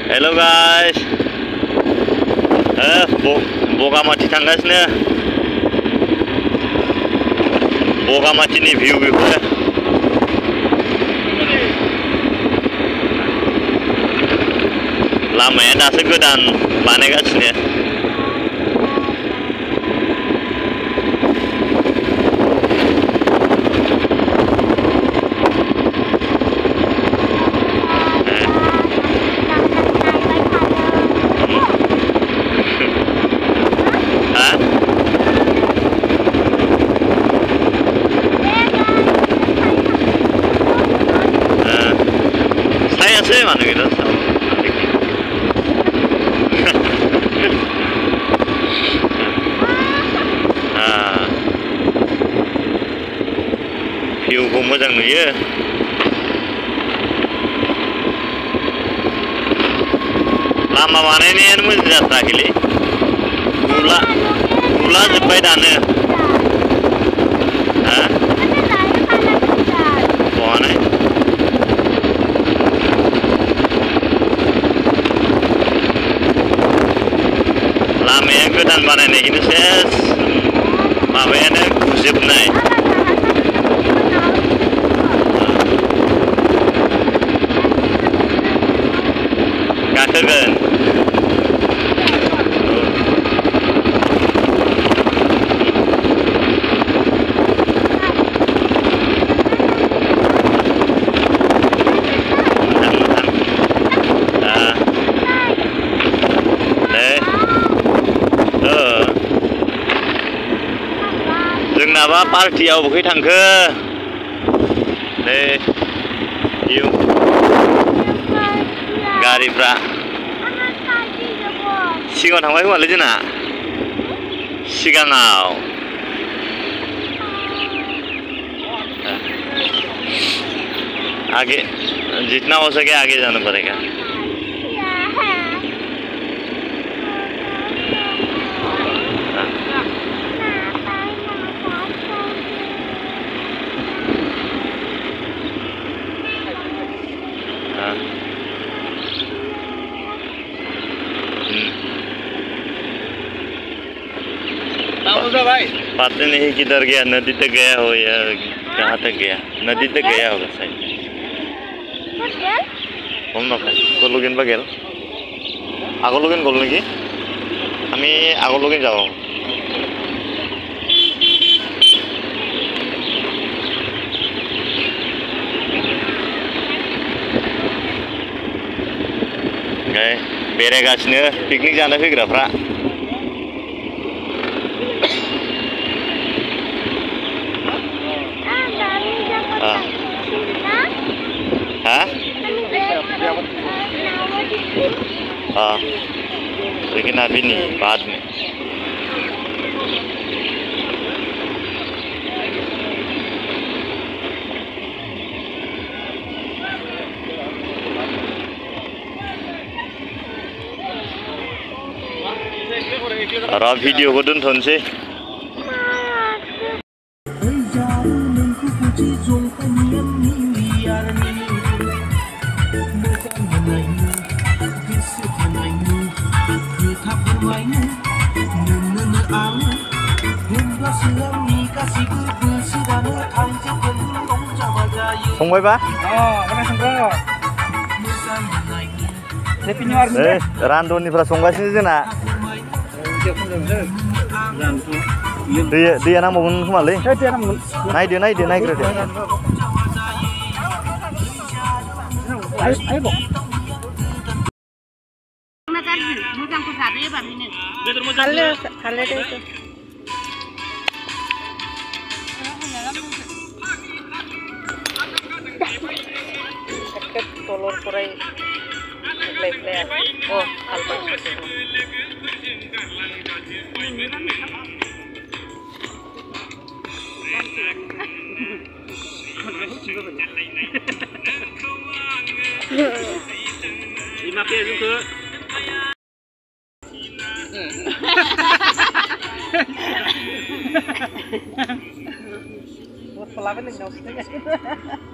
Hello guys, Bogamathi थांगासिनो Bogamathini view बेफोरो लामाया दासो गोदान बानायगासिनो saya mana gitu view-ku मोजां नुयो लामा बानायनायानो मोजां जाथाराखैलै गुला जोब्बाय दानो बहानाय लामाया गोदान बानायनायखौनो सेस माबायानो गुजोबनाय गाखोगोन जोंनाबा पार्टियाव बबेखै थांखो नै गारिफ्रा सिगाङाव थांबाय खोमालै जोंना सिगाङाव आगे जितना हो सके आगे जाना पड़ेगा पता नहीं किधर गया नदी तक गया हो या कहाँ तक गया नदी तक गया होगा शायद हम नापाय गलगेन बा गेल आगलगेन गल नेকি আমি আগলগেন যাব बेरायगासिनो पिकनिक जानो फैग्राफ्रा हाँ लेकिन अभी नहीं बाद में और भिडियो को दोनथ'नोसै संबायबा रान्दननिफ्राय संगासिनो जोंना दैया नांबावगोन खोमालै नायदो नायग्रोदो tolor kurai play oh alpa lima puluh juga buat pelawan yang